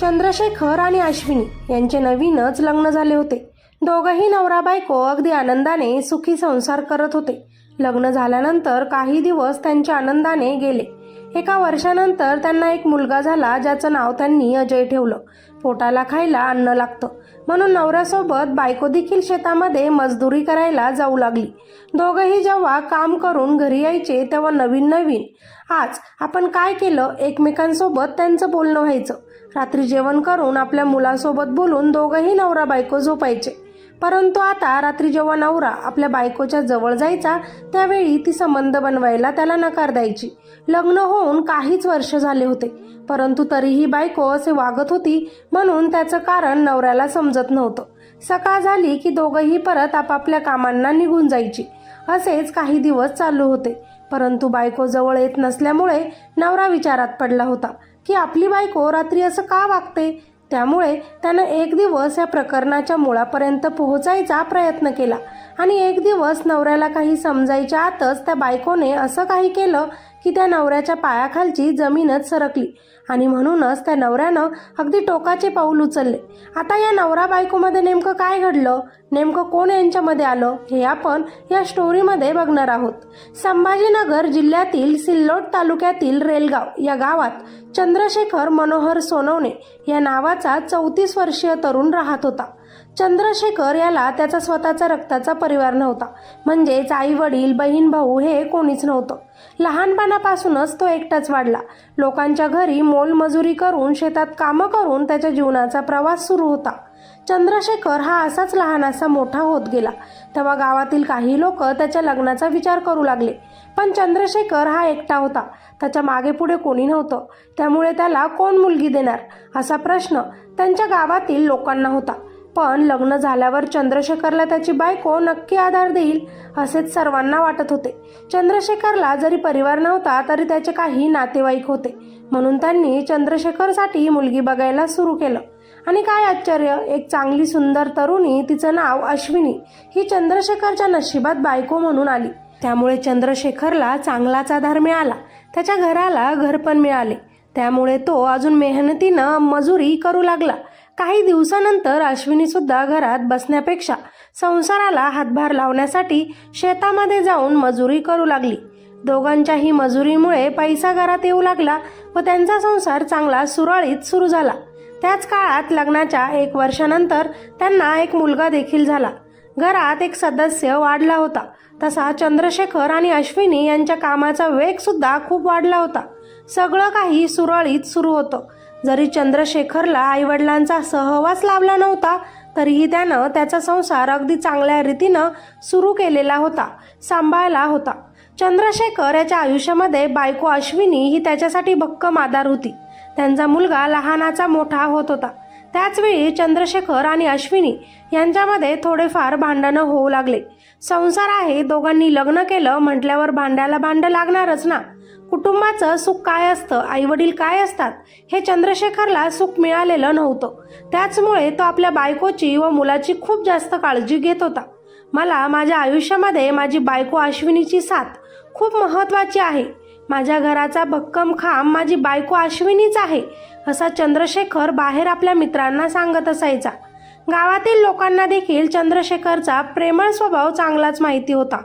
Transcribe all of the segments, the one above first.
चंद्रशेखर आणि अश्विनी यांचे नवीनच लग्न झाले होते. दोघंही नवरा बायको अगदी आनंदाने सुखी संसार करत होते. लग्न झाल्यानंतर काही दिवस त्यांच्या आनंदाने गेले. एका वर्षानंतर त्यांना एक मुलगा झाला, ज्याचं नाव त्यांनी अजय ठेवलं. पोटाला खायला अन्न लागतं म्हणून नवऱ्यासोबत बायको देखील शेतामध्ये मजदुरी करायला जाऊ लागली. दोघंही जेव्हा काम करून घरी यायचे तेव्हा नवीन आज आपण काय केलं एकमेकांसोबत त्यांचं बोलणं व्हायचं. रात्री जेवण करून आपल्या मुलासोबत बोलून दोघंही नवरा बायको झोपायचे. परंतु आता रात्री जेव्हा नवरा आपल्या बायकोच्या जवळ जायचा त्यावेळी ती संबंध बनवायला त्याला नकार द्यायची. लग्न होऊन काहीच वर्ष झाले होते, परंतु तरीही बायको असे वागत होती म्हणून त्याचं कारण नवऱ्याला समजत नव्हतं. सकाळ झाली की दोघंही परत आपापल्या कामांना निघून जायची. असेच काही दिवस चालू होते, परंतु बायको जवळ येत नसल्यामुळे नवरा विचारात पडला होता की आपली बायको रात्री असं का वागते. त्यामुळे त्यानं एक दिवस या प्रकरणाच्या मुळापर्यंत पोहोचायचा प्रयत्न केला आणि एक दिवस नवऱ्याला काही समजायच्या आतच त्या बायकोने असं काही केलं की त्या नवऱ्याच्या पायाखालची जमीनच सरकली आणि म्हणूनच त्या नवऱ्यानं अगदी टोकाचे पाऊल उचलले. आता या नवरा बायकोमध्ये नेमकं काय घडलं, नेमकं कोण यांच्यामध्ये आलं हे आपण या स्टोरीमध्ये बघणार आहोत. संभाजीनगर जिल्ह्यातील सिल्लोड तालुक्यातील रेलगाव या गावात चंद्रशेखर मनोहर सोनवणे या नावाचा 34 वर्षीय तरुण राहत होता. चंद्रशेखर याला त्याचा स्वतःचा रक्ताचा परिवार नव्हता, म्हणजेच आई वडील बहीण भाऊ हे कोणीच नव्हतं. लहानपणापासूनच तो एकटाच वाढला. लोकांच्या घरी मोलमजुरी करून शेतात कामं करून त्याच्या जीवनाचा प्रवास सुरू होता. चंद्रशेखर हा असाच लहानासा मोठा होत गेला. तेव्हा गावातील काही लोक त्याच्या लग्नाचा विचार करू लागले, पण चंद्रशेखर हा एकटा होता. त्याच्या मागे पुढे कोणी नव्हतं, त्यामुळे त्याला कोण मुलगी देणार असा प्रश्न त्यांच्या गावातील लोकांना होता. पण लग्न झाल्यावर चंद्रशेखरला त्याची बायको नक्की आधार देईल असेच सर्वांना वाटत होते. चंद्रशेखरला जरी परिवार नव्हता तरी त्याचे काही नातेवाईक होते, म्हणून त्यांनी चंद्रशेखरसाठी मुलगी बघायला सुरू केलं. आणि काय आश्चर्य, एक चांगली सुंदर तरुणी, तिचं नाव अश्विनी, ही चंद्रशेखरच्या नशिबात बायको म्हणून आली. त्यामुळे चंद्रशेखरला चांगलाच आधार मिळाला. त्याच्या घराला घर पण मिळाले. त्यामुळे तो अजून मेहनतीनं मजुरी करू लागला. काही दिवसानंतर अश्विनी सुद्धा घरात बसण्यापेक्षा संसाराला हातभार लावण्यासाठी शेतामध्ये जाऊन मजुरी करू लागली. दोघांच्याही मजुरीमुळे पैसा घरात येऊ लागला व त्यांचा संसार चांगला सुरळीत सुरू झाला. त्याच काळात लग्नाच्या 1 वर्षानंतर त्यांना एक मुलगा देखील झाला. घरात एक सदस्य वाढला होता. तसा चंद्रशेखर आणि अश्विनी यांच्या कामाचा वेग सुद्धा खूप वाढला होता. सगळं काही सुरळीत सुरू होतं. जरी चंद्रशेखरला आईवडिलांचा सहवास लाभला नव्हता तरीही त्यानं त्याचा संसार अगदी चांगल्या रीतीनं सुरू केलेला होता, सांभाळला होता. चंद्रशेखर याच्या आयुष्यामध्ये बायको अश्विनी ही त्याच्यासाठी भक्कम आधार होती. त्यांचा मुलगा लहानाचा मोठा होत होता. त्याचवेळी चंद्रशेखर आणि अश्विनी यांच्यामध्ये थोडेफार भांडणं होऊ लागले. संसार आहे, दोघांनी लग्न केलं म्हटल्यावर भांड्याला भांड लागणारच ना. कुटुंबाचं सुख काय असतं, आईवडील काय असतात हे चंद्रशेखरला सुख मिळालेलं नव्हतं. त्याचमुळे तो आपल्या बायकोची व मुलाची खूप जास्त काळजी घेत होता. मला माझ्या आयुष्यामध्ये माझी बायको अश्विनीची साथ खूप महत्त्वाची आहे. माझ्या घराचा भक्कम खांब माझी बायको अश्विनीच आहे, असा चंद्रशेखर बाहेर आपल्या मित्रांना सांगत असायचा. गावातील लोकांना देखील चंद्रशेखरचा प्रेमळ स्वभाव चांगलाच माहिती होता.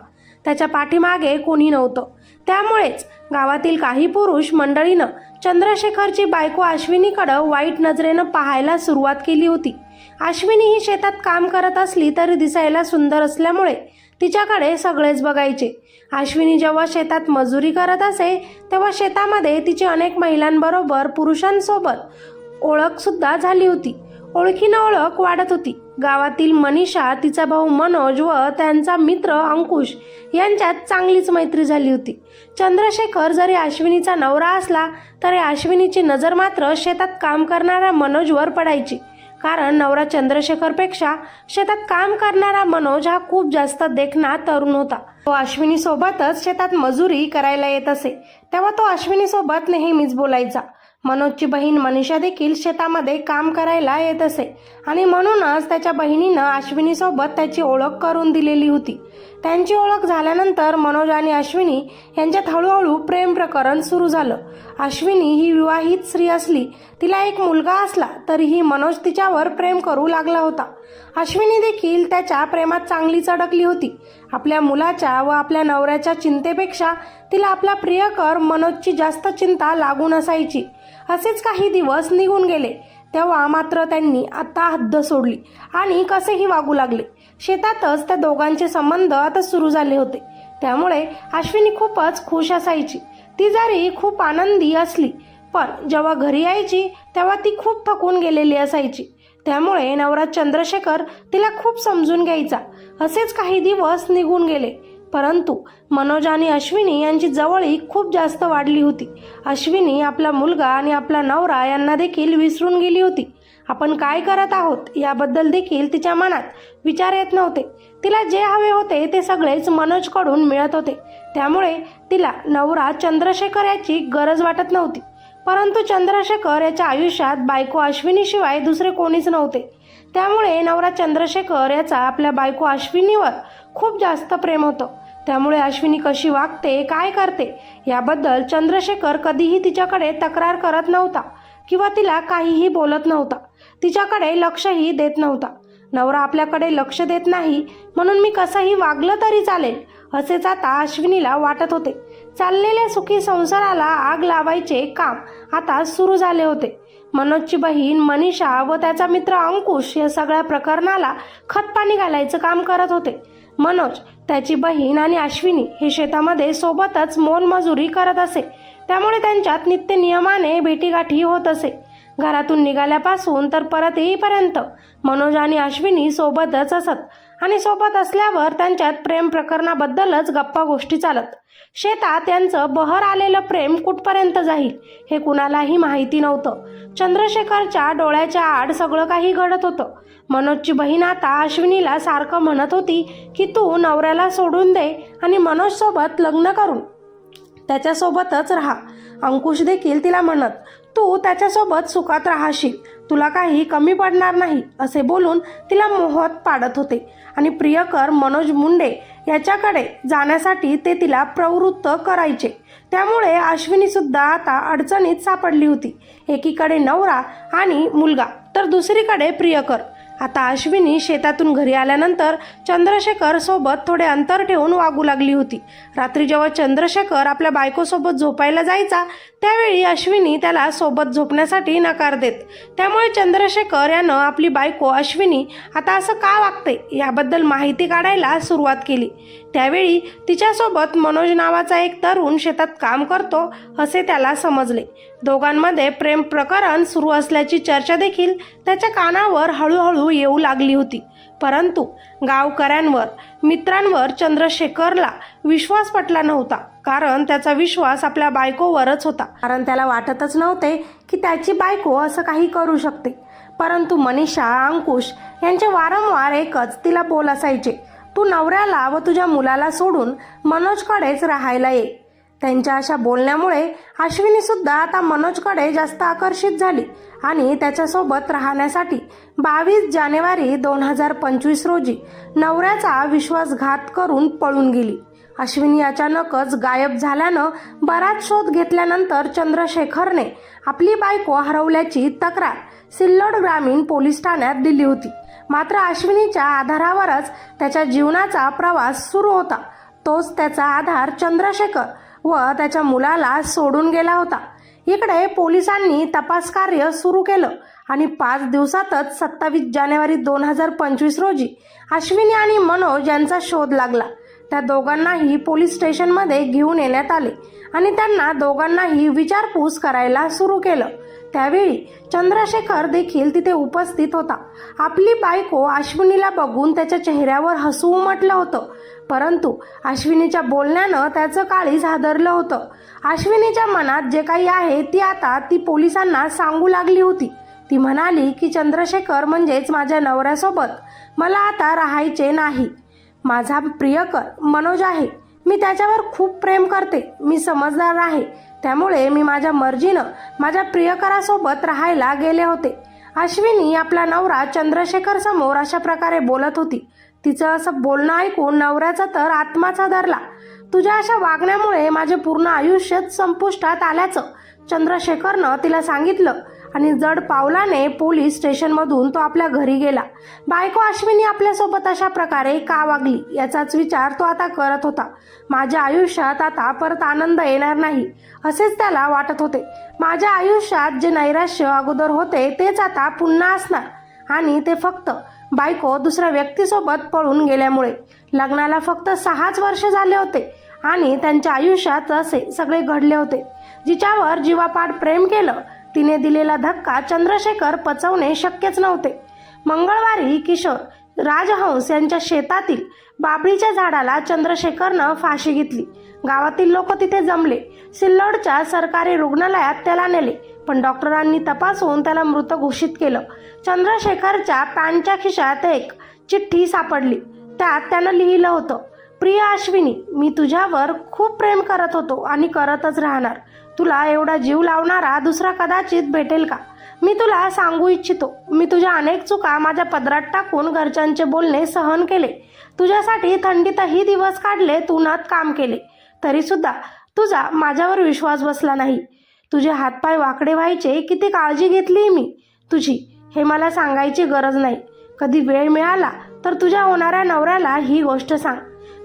त्याच्या पाठीमागे कोणी नव्हतं. त्यामुळेच गावातील काही पुरुष मंडळीनं चंद्रशेखरची बायको अश्विनीकडे वाईट नजरेनं पाहायला सुरुवात केली होती. अश्विनी ही शेतात काम करत असली तरी दिसायला सुंदर असल्यामुळे तिच्याकडे सगळेच बघायचे. अश्विनी जेव्हा शेतात मजुरी करत असे तेव्हा शेतामध्ये तिची अनेक महिलांबरोबर पुरुषांसोबत ओळख सुद्धा झाली होती. ओळखीनं ओळख वाढत होती. गावातील मनीषा, तिचा भाऊ मनोज व त्यांचा मित्र अंकुश यांच्यात चांगलीच मैत्री झाली होती. चंद्रशेखर जरी अश्विनीचा नवरा असला तरी अश्विनीची नजर मात्र शेतात काम करणाऱ्या मनोजवर पडायची. कारण नवरा चंद्रशेखरपेक्षा शेतात काम करणारा मनोज हा खूप जास्त देखणा तरुण होता. तो अश्विनी सोबतच शेतात मजुरी करायला येत असे, तेव्हा तो अश्विनी सोबत नेहमीच बोलायचा. मनोजची बहीण मनीषा देखील शेतामध्ये काम करायला येत असे आणि म्हणूनच त्याच्या बहिणीनं अश्विनीसोबत त्याची ओळख करून दिलेली होती. त्यांची ओळख झाल्यानंतर मनोज आणि अश्विनी यांच्यात हळूहळू प्रेम प्रकरण सुरू झालं. अश्विनी ही विवाहित स्त्री असली, तिला एक मुलगा असला तरीही मनोज तिच्यावर प्रेम करू लागला होता. अश्विनी देखील त्याच्या प्रेमात चांगलीच अडकली होती. आपल्या मुलाच्या व आपल्या नवऱ्याच्या चिंतेपेक्षा तिला आपला प्रियकर मनोजची जास्त चिंता लागून असायची. असेच काही दिवस निघून गेले. तेव्हा मात्र त्यांनी आता हद्द सोडली आणि कसेही वागू लागले. शेतातच त्या दोघांचे संबंध आता सुरू झाले होते. त्यामुळे अश्विनी खूपच खुश असायची. ती जरी खूप आनंदी असली, पण जेव्हा घरी यायची तेव्हा ती खूप थकून गेलेली असायची. त्यामुळे नवरा चंद्रशेखर तिला खूप समजून घ्यायचा. असेच काही दिवस निघून गेले, परंतु मनोज आणि अश्विनी यांची जवळीक खूप जास्त वाढली होती. अश्विनी आपला मुलगा आणि आपला नवरा यांना देखील विसरून गेली होती. आपण काय करत आहोत याबद्दल देखील तिच्या मनात विचार येत नव्हते. तिला जे हवे होते ते सगळेच मनोजकडून मिळत होते. त्यामुळे तिला नवरा चंद्रशेखर याची गरज वाटत नव्हती. परंतु चंद्रशेखर याच्या आयुष्यात बायको अश्विनीशिवाय दुसरे कोणीच नव्हते. त्यामुळे नवरा चंद्रशेखर याचा आपल्या बायको अश्विनीवर खूप जास्त प्रेम होतं. त्यामुळे अश्विनी कशी वागते, काय करते याबद्दल चंद्रशेखर कधीही तिच्याकडे तक्रार करत नव्हता किंवा तिला काहीही बोलत नव्हता. तिच्याकडे लक्षही देत नव्हता. नवरा आपल्याकडे लक्ष देत नाही म्हणून मी कसंही वागलं तरी चालेल, असेच आता अश्विनीला वाटत होते. चाललेल्या सुखी संसाराला आग लावायचे काम आता सुरू झाले होते. मनोजची बहीण मनीषा व त्याचा मित्र अंकुश या सगळ्या प्रकरणाला खतपाणी घालायचं काम करत होते. मनोज, त्याची बहीण आणि अश्विनी हे शेतामध्ये सोबतच मोलमजुरी करत असे. त्यामुळे त्यांच्यात नित्य नियमाने भेटीगाठी होत असे. घरातून निघाल्यापासून तर परत येईपर्यंत मनोज आणि अश्विनी सोबतच असत आणि सोबत असल्यावर त्यांच्यात प्रेम प्रकरणाबद्दलच गप्पा गोष्टी चालत. शेतात यांचं बहर आलेलं प्रेम कुठपर्यंत जाईल हे कुणालाही माहिती नव्हतं. चंद्रशेखरच्या डोळ्याच्या आड सगळं काही घडत होतं. मनोजची बहीण आता अश्विनीला सारखं म्हणत होती की तू नवऱ्याला सोडून दे आणि मनोज सोबत लग्न करून त्याच्यासोबतच राहा. अंकुश देखील तिला म्हणत, तू त्याच्यासोबत सुखात राहशील, तुला काही कमी पडणार नाही असे बोलून तिला मोहात पाडत होते. आणि प्रियकर मनोज मुंडे याच्याकडे जाण्यासाठी ते तिला प्रवृत्त करायचे. त्यामुळे अश्विनी सुद्धा आता अडचणीत सापडली होती. एकीकडे नवरा आणि मुलगा तर दुसरीकडे प्रियकर. आता अश्विनी शेतातून घरी आल्यानंतर चंद्रशेखर सोबत थोडे अंतर ठेवून वागू लागली होती. रात्री जेव्हा चंद्रशेखर आपल्या बायकोसोबत झोपायला जायचा त्यावेळी अश्विनी त्याला सोबत झोपण्यासाठी नकार देत. त्यामुळे चंद्रशेखर यानं आपली बायको अश्विनी आता असं का वागते याबद्दल माहिती काढायला सुरुवात केली. त्यावेळी तिच्यासोबत मनोज नावाचा एक तरुण शेतात काम करतो असे त्याला समजले. दोघांमध्ये प्रेम प्रकरण सुरू असल्याची चर्चा देखील त्याच्या कानावर हळूहळू येऊ लागली होती. परंतु गावकऱ्यांवर, मित्रांवर चंद्रशेखरला विश्वास पटला नव्हता. कारण त्याचा विश्वास आपल्या बायकोवरच होता. कारण त्याला वाटतच नव्हते की त्याची बायको असं काही करू शकते. परंतु मनीषा, अंकुश यांचे वारंवार एकच तिला बोल असायचे, तू नवऱ्याला व तुझ्या मुलाला सोडून मनोजकडेच राहायला ये. त्यांच्या अशा बोलण्यामुळे अश्विनी सुद्धा आता मनोजकडे जास्त आकर्षित झाली आणि त्याच्यासोबत राहण्यासाठी 22 जानेवारी 2025 रोजी नवऱ्याचा विश्वासघात करून पळून गेली. अश्विनी अचानकच गायब झाल्यानं बराच शोध घेतल्यानंतर चंद्रशेखरने आपली बायको हरवल्याची तक्रार सिल्लोड ग्रामीण पोलीस ठाण्यात दिली होती. मात्र अश्विनीच्या आधारावरच त्याच्या जीवनाचा प्रवास सुरू होता. तोच त्याचा आधार चंद्रशेखर व त्याच्या मुलाला सोडून गेला होता. इकडे पोलिसांनी तपास कार्य सुरू केलं आणि 5 दिवसातच 27 जानेवारी 2025 रोजी अश्विनी आणि मनोज यांचा शोध लागला. त्या दोघांनाही पोलीस स्टेशनमध्ये घेऊन येण्यात आले आणि त्यांना दोघांनाही विचारपूस करायला सुरू केलं. त्यावेळी चंद्रशेखर देखील तिथे उपस्थित होता. आपली बायको अश्विनीला बघून त्याच्या चेहऱ्यावर हसू उमटलं होतं. परंतु अश्विनीच्या बोलण्यानं त्याचं काळीज हादरलं होतं. अश्विनीच्या मनात जे काही आहे ती आता ती पोलिसांना सांगू लागली होती. ती म्हणाली की चंद्रशेखर म्हणजेच माझ्या नवऱ्यासोबत मला आता राहायचे नाही. माझा प्रियकर मनोज आहे. मी त्याच्यावर खूप प्रेम करते. मी समजदार आहे. त्यामुळे मी माझ्या मर्जीनं माझ्या प्रियकरासोबत राहायला गेले होते. अश्विनी आपला नवरा चंद्रशेखर समोर अशा प्रकारे बोलत होती. तिचं असं बोलणं ऐकून नवऱ्याचा तर आत्माचा धरला. तुझ्या अशा वागण्यामुळे माझे पूर्ण आयुष्यच संपुष्टात आल्याचं चंद्रशेखरनं तिला सांगितलं आणि जड पावलाने पोलीस स्टेशनमधून तो आपल्या घरी गेला. बायको अश्विनी आपल्यासोबत अशा प्रकारे का वागली याचाच विचार तो आता करत होता. माझ्या आयुष्यात आता परत आनंद येणार नाही असेच त्याला वाटत होते. माझ्या आयुष्यात जे नैराश्य अगोदर होते तेच आता पुन्हा असणार आणि ते फक्त बायको दुसऱ्या व्यक्तीसोबत पळून गेल्यामुळे. लग्नाला फक्त 6च वर्ष झाले होते आणि त्यांच्या आयुष्यात असे सगळे घडले होते. जिच्यावर जीवापाड प्रेम केलं तिने दिलेला धक्का चंद्रशेखर पचवणे शक्यच नव्हते. मंगळवारी किशोर राजहंस यांच्या शेतातील बाबळीच्या झाडाला चंद्रशेखरनं फाशी घेतली. गावातील लोक तिथे जमले. सिल्लोडच्या सरकारी रुग्णालयात त्याला नेले, पण डॉक्टरांनी तपासून त्याला मृत घोषित केलं. चंद्रशेखरच्या पॅन्टच्या खिशात एक चिठ्ठी सापडली. त्यात त्यानं लिहिलं होतं, प्रिय अश्विनी, मी तुझ्यावर खूप प्रेम करत होतो आणि करतच राहणार. तुला एवढा जीव लावणारा दुसरा कदाचित भेटेल का? मी तुला सांगू इच्छितो, मी तुझ्या अनेक चुका माझ्या पदरात टाकून घरच्यांचे बोलणे सहन केले. तुझ्यासाठी थंडीतही दिवस काढले, उन्हात काम केले, तरी सुद्धा तुझा माझ्यावर विश्वास बसला नाही. तुझे हातपाय वाकडे व्हायचे किती काळजी घेतली मी तुझी हे मला सांगायची गरज नाही. कधी वेळ मिळाला तर तुझ्या होणाऱ्या नवऱ्याला ही गोष्ट सांग.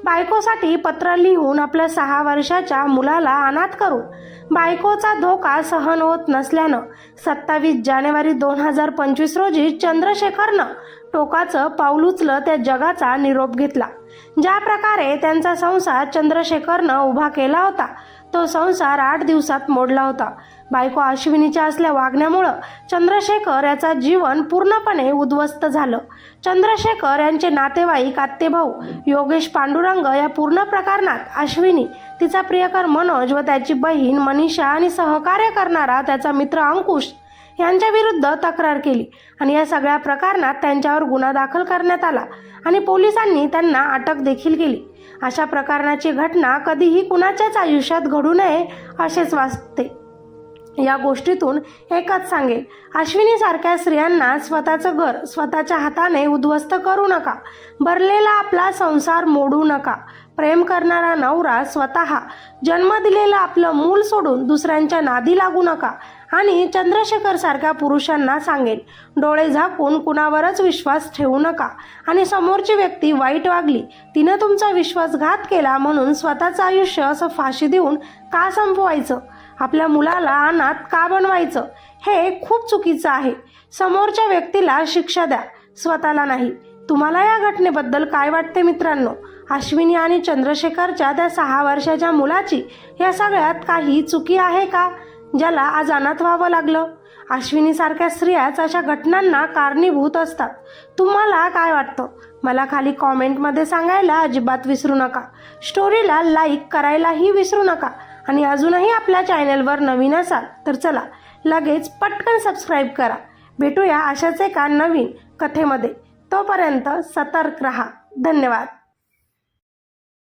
बायकोसाठी पत्र लिहून आपल्या 6 वर्षाच्या मुलाला अनाथ करून बायकोचा धोका सहन होत नसल्यानं 27 जानेवारी 2025 रोजी चंद्रशेखरनं टोकाचं पाऊल उचलत त्या जगाचा निरोप घेतला. ज्या प्रकारे त्यांचा संसार चंद्रशेखरनं उभा केला होता तो संसार 8 दिवसात मोडला होता. बायको अश्विनीच्या असल्या वागण्यामुळं चंद्रशेखर याचा जीवन पूर्णपणे उद्ध्वस्त झालं. चंद्रशेखर यांचे नातेवाईक आत्तेभाऊ योगेश पांडुरंग या पूर्ण प्रकरणात अश्विनी, तिचा प्रियकर मनोज व त्याची बहीण मनीषा आणि सहकार्य करणारा त्याचा मित्र अंकुश यांच्या विरुद्ध तक्रार केली आणि या सगळ्या प्रकरणात त्यांच्यावर गुन्हा दाखल करण्यात आला आणि पोलिसांनी त्यांना अटक देखील केली. अशा प्रकरणाची घटना कधीही कुणाच्याच आयुष्यात घडू नये असेच वाटते. या गोष्टीतून एकच सांगेल, अश्विनीसारख्या स्त्रियांना स्वतःचं घर स्वतःच्या हाताने उद्ध्वस्त करू नका. भरलेला आपला संसार मोडू नका. प्रेम करणारा नवरा स्वतः जन्म दिलेलं आपलं मूल सोडून दुसऱ्यांच्या नादी लागू नका. आणि चंद्रशेखर सारख्या पुरुषांना सांगेल, डोळे झाकून कुणावरच विश्वास ठेवू नका आणि समोरची व्यक्ती वाईट वागली, तिनं तुमचा विश्वासघात केला म्हणून स्वतःचं आयुष्य असं फाशी देऊन का संपवायचं? आपल्या मुलाला अनाथ का बनवायचं? हे खूप चुकीचं आहे. समोरच्या व्यक्तीला शिक्षा द्या, स्वतःला नाही. तुम्हाला या घटनेबद्दल काय वाटते मित्रांनो? अश्विनी आणि चंद्रशेखरच्या त्या 6 वर्षाच्या मुलाची या सगळ्यात काही चुकी आहे का, ज्याला आज अनाथ व्हावं लागलं? अश्विनीसारख्या स्त्रियाच अशा घटनांना कारणीभूत असतात. तुम्हाला काय वाटतं? मला खाली कॉमेंटमध्ये सांगायला अजिबात विसरू नका. स्टोरीला लाईक करायलाही विसरू नका आणि अजूनही आपल्या चॅनलवर नवीन असाल तर चला लगेच पटकन सबस्क्राईब करा. भेटूया अशाच एका नवीन कथेमध्ये. तोपर्यंत सतर्क रहा. धन्यवाद.